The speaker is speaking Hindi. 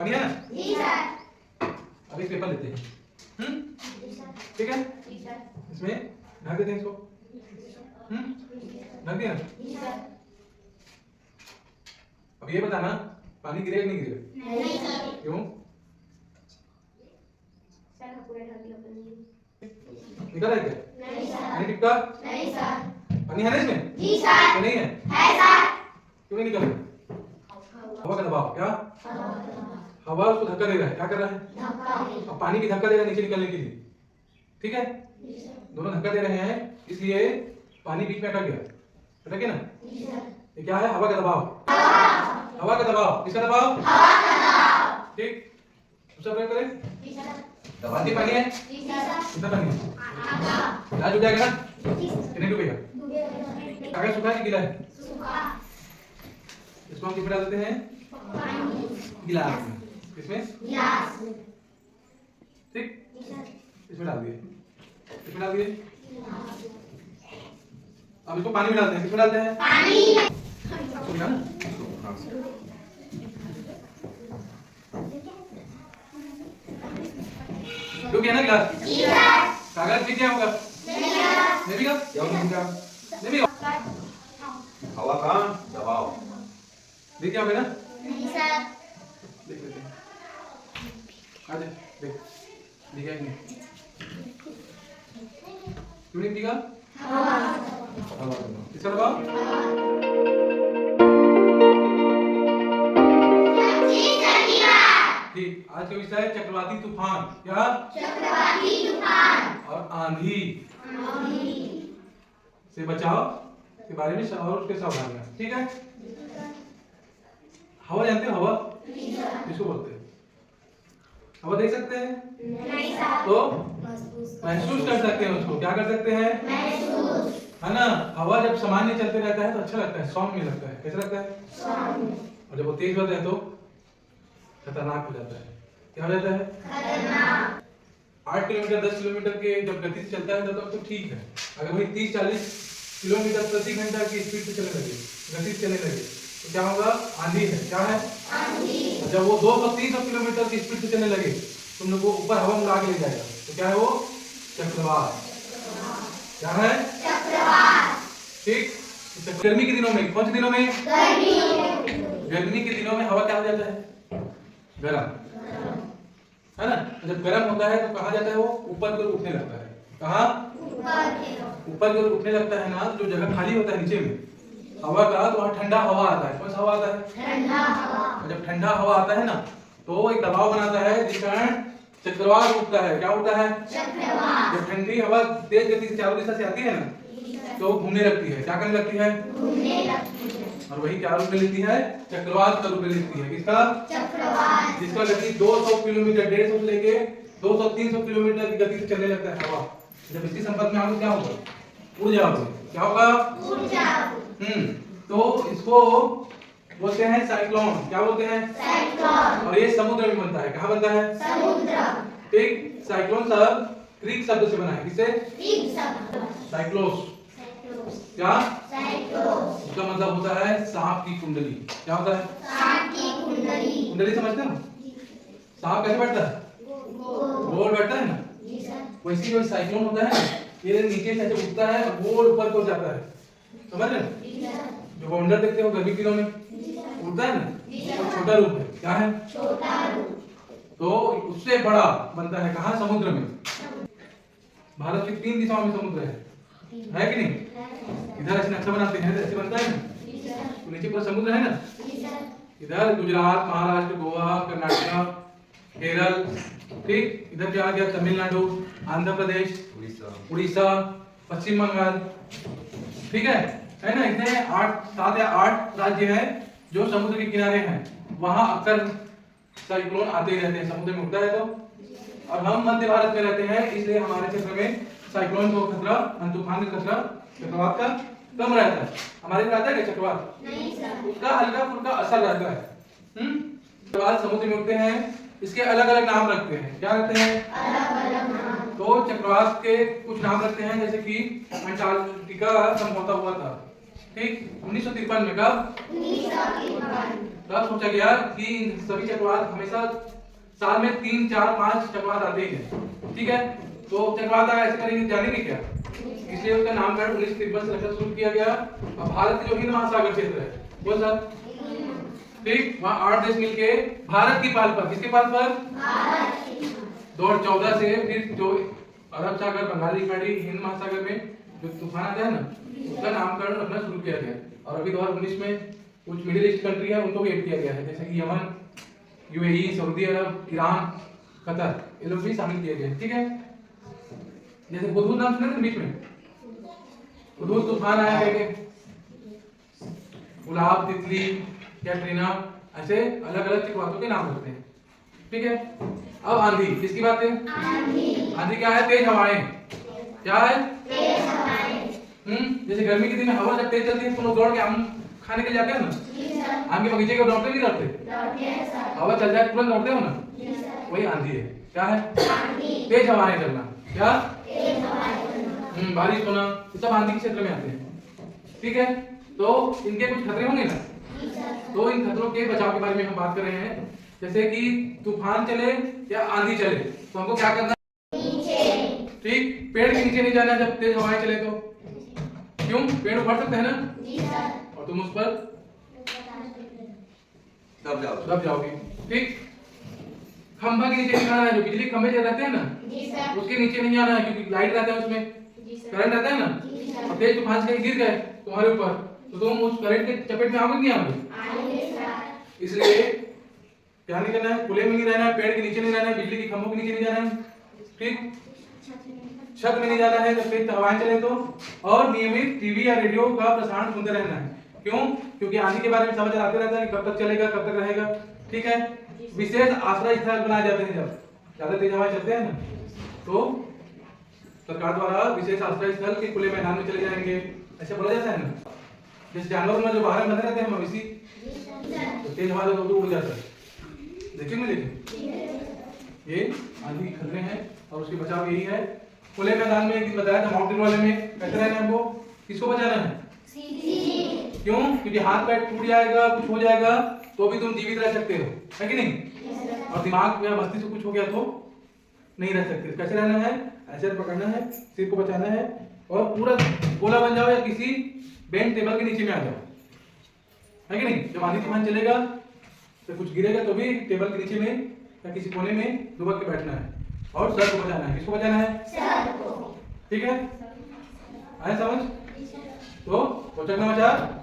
बढ़िया ना? जी सर। अभी पेपर लेते हैं। ठीक है? इसमें ढक देते हैं इसको। ढक दिया? अब ये बताना पानी गिरेगा नहीं गिरेगा? नहीं सर। क्यों? सर पूरा ढक दिया पानी। निकल रहा है क्या? नहीं सर। नहीं टिकता? नहीं सर। पानी है ना इसमें? जी सर। तो नहीं है? है सर। क्यों नहीं निकल रहा? हवा का दबाव। क्या? हवा उसको धक्का दे रहा है। क्या कर रहा है? अब पानी भी धक्का देगा नीचे निकलने के लिए। ठीक है? दोनों धक्का दे रहे हैं, इसलिए पानी बीच में अटक गया। अटक गया ना? ये क्या है? हवा का दबाव। हवा का दबाव। किसका दबाव? हवा का दबाव। ठीक, दूसरा प्रयोग करें। दबाती पानी है। कितना पानी है? गिलास डूब जाएगा ना? नहीं डूबेगा? कागज सूखा कि गीला है? इसको हम किसमें डाल देते हैं? गिलास में। किसमें? गिलास। ठीक, इसमें डाल दिए। इसमें डाल दिए। अब इसको पानी में डालते हैं। किसमें डालते हैं? पानी में। सुनिए ना? डूब गया ना गिलास? कागज भी क्या होगा? नहीं भीगा? क्या होगा? नहीं भीगा? हवा का दबाव। देख क्या होगा ना? नहीं सर। देख लेते हैं। आजा देख। दिखा कि नहीं? क्यों नहीं दिखा? हवा। हवा। किसका दबाव? ठीक, आज का विषय है चक्रवाती तूफान। क्या? चक्रवाती तूफान और आंधी से बचाव के बारे में और उसके सावधानियां। ठीक है? हवा जानते हो? हवा किसको बोलते हैं? हवा देख सकते हैं? नहीं सर। तो महसूस कर सकते हैं उसको। क्या कर सकते हैं? महसूस। है ना? हवा जब सामान्य चलते रहता है तो अच्छा लगता है, सौम्य लगता है। कैसा लगता है? सौम्य। और जब वो तेज होता है तो खतरनाक हो जाता है। क्या हो जाता है? खतरनाक। 8 किलोमीटर 10 किलोमीटर के जब गति से चलता है तब तो ठीक है। अगर वही 30-40 किलोमीटर प्रति घंटा की स्पीड से चलने लगे, गति से चलने लगे, तो क्या होगा? आंधी है। क्या है? आंधी। जब वो 200-300 किलोमीटर की स्पीड से चलने लगे, तुम लोग को ऊपर हवा में उड़ा के ले जाएगा, तो क्या है वो? चक्रवात। क्या है? चक्रवात। ठीक। गर्मी के दिनों में, कौन से दिनों में? गर्मी के दिनों में हवा क्या हो जाता है? गरम। है ना? जब गरम होता है तो कहा जाता है वो ऊपर की ओर उठने लगता है। कहाँ? ऊपर की ओर उठने लगता है ना। जो जगह खाली होता है नीचे में हवा का, तो वहाँ ठंडा हवा आता है। कौन सा हवा आता है? ठंडा हवा। जब ठंडा हवा आता है ना तो एक दबाव बनाता है जिस कारण चक्रवात उठता है। क्या उठता है? चक्रवात। जब ठंडी हवा तेज गति से चारों दिशा से आती है ना तो घूमने लगती है। क्या करने लगती है? घूमने लगती है। और वही क्या रूप में लेती है? चक्रवात का रूप में लेती है। किसका? चक्रवात। जिसका गति 200 किलोमीटर 150 से लेके 200-300 किलोमीटर की गति से चलने लगता है हवा। जब इसके संपर्क में आओगे क्या होगा? उड़ जाओगे। क्या होगा? उड़ जाओगे। तो इसको बोलते हैं साइक्लोन। क्या बोलते हैं? साइक्लोन। और ये समुद्र में बनता है। कहाँ बनता है? समुद्र। ठीक। साइक्लोन शब्द ग्रीक शब्द से बना है। किससे? ग्रीक शब्द। साइक्लोस। क्या? साइक्लोस। इसका मतलब होता है सांप की कुंडली। क्या होता है? सांप की कुंडली। कुंडली समझते हो? सांप कैसे बैठता है? गोल बैठता है ना। वैसे जो साइक्लोन होता है ये नीचे से जब उठता है गोल ऊपर को जाता है। समझ रहे? जो बाउंडर देखते हो गर्मी के दिनों में उड़ता है ना, तो छोटा रूप है। क्या है? छोटा रूप। तो उससे बड़ा बनता है कहाँ? समुद्र में। भारत की 3 दिशाओं में समुद्र है कि नहीं? इधर ऐसे नक्शा बनाते हैं तो ऐसे बनता है ना, तो नीचे पूरा समुद्र है ना। इधर गुजरात, महाराष्ट्र, गोवा, कर्नाटक, केरल। ठीक। इधर क्या आ गया? तमिलनाडु, आंध्र प्रदेश, उड़ीसा, पश्चिम बंगाल। ठीक है ना? इतने 7 या 8 राज्य हैं जो समुद्र के किनारे हैं। वहां अक्सर साइक्लोन आते ही रहते हैं। समुद्र में उठता है तो। और हम मध्य भारत में रहते हैं इसलिए हमारे क्षेत्र में साइक्लोन को खतरा, तूफान का खतरा, चक्रवात का कम रहता है। हमारे में रहता है क्या चक्रवात? नहीं सर। उसका हल्का फुल्का असर रहता है। चक्रवात समुद्र में उठते हैं, इसके अलग अलग नाम रखते हैं। क्या रखते हैं? अलग अलग नाम। तो चक्रवात के कुछ नाम रखते हैं जैसे कि अंटार्कटिका समझौता हुआ था। ठीक। 1953 में। कब? 1953। तब सोचा गया कि इन सभी चक्रवात हमेशा साल में 3, 4, 5 चक्रवात आते ही हैं। ठीक है, तो चक्रवात ऐसे करेंगे जानेंगे क्या, इसलिए उसका नामकरण 1953 से रखना शुरू किया गया। अब भारत के जो हिंद महासागर क्षेत्र है वो सर ठीक, वहाँ 8 देश मिलके भारत की पाल पर, किसके पाल पर, 2014 से फिर जो अरब सागर, बंगाली खाड़ी, हिंद महासागर में जो तूफान आता है ना, उसका नामकरण रखना शुरू किया गया। और अभी 2019 में कुछ मिडिल ईस्ट कंट्री है उनको भी ऐड किया गया है, जैसे कि यमन, यूएई, सऊदी अरब, ईरान, कतर, ये लोग भी शामिल किए गए। ठीक है, जैसे हुदहुद नाम सुना था बीच में, हुदहुद तूफान आया है, गुलाब, तितली, कैटरीना, ऐसे अलग अलग चक्रवातों के नाम होते हैं। ठीक है, अब आंधी, किसकी बात है, आंधी क्या है, तेज हवाएं। क्या है, तेज हवाएं। जैसे गर्मी के दिन में हवा जब तेज चलती है तो लोग दौड़ के आम खाने के लिए जाते हैं ना, आम के बगीचे के दौड़ते नहीं दौड़ते, हवा चल जाए तुरंत दौड़ते हो ना, वही आंधी है। क्या है, तेज हवाएं चलना। क्या, तेज हवाएं, बारिश होना, ये सब आंधी के क्षेत्र में आते हैं। ठीक है, तो इनके कुछ खतरे होंगे ना, तो इन खतरों के बचाव के बारे में हम बात कर रहे हैं। जैसे कि तूफान चले या आंधी चले तो हमको क्या करना है, ठीक, पेड़ के नीचे नहीं जाना जब तेज हवाएं चले तो। क्यों, पेड़ उखड़ सकते हैं ना, और तुम उस पर दब जाओगे। ठीक, खंभा के नीचे नहीं जाना है, जो बिजली के खंभे जो रहते हैं ना उसके नीचे नहीं जाना है, क्योंकि लाइट रहता है उसमें, करंट रहता है ना, और तेज तूफान से गिर गए तुम्हारे ऊपर तो तुम उस करंट के चपेट में आओगे नहीं आओगे। इसलिए क्या नहीं करना है, खुले में नहीं रहना है, पेड़ के नीचे नहीं रहना है, बिजली के खंभों के नीचे नहीं जाना है, ठीक, छत में नहीं जाना है जब तेज हवाएं चले तो, और नियमित टीवी या रेडियो का प्रसारण सुनते रहना है। क्यों, क्योंकि आंधी के बारे में समाचार आते रहता है कि कब तक चलेगा, कब तक रहेगा। ठीक है, विशेष आश्रय स्थल बनाए जाते हैं, जब ज्यादा तेज हवाएं चलते हैं ना तो सरकार द्वारा विशेष आश्रय स्थल के खुले मैदान में चले जाएंगे, ऐसे बोला जाता है ना। जैसे जानवर में जो बाहर बंधे रहते हैं मवेशी, तो तेज हवा तो उड़ जाता है, देखेंगे लेकिन ये आंधी के खतरे हैं और उसके बचाव यही है। खुले मैदान में एक दिन बताया था माउंटेन वाले में, कैसे रहना है हमको, किसको बचाना है, क्यों, क्योंकि हाथ पैर टूट जाएगा, कुछ हो जाएगा तो भी तुम जीवित रह सकते हो, है कि नहीं, और दिमाग या मस्तिष्क से कुछ हो गया तो नहीं रह सकते। कैसे रहना है, ऐसे पकड़ना है, सिर को बचाना है और पूरा गोला बन जाओ या किसी बेंच टेबल के नीचे में आ जाओ, है कि नहीं। जब आंधी तूफान चलेगा तो कुछ गिरेगा तो भी टेबल के नीचे में या किसी कोने में दुबक के बैठना है और सर को बचाना है। किसको बचाना है, सर को। ठीक है, आया समझ, तो चकना मचार।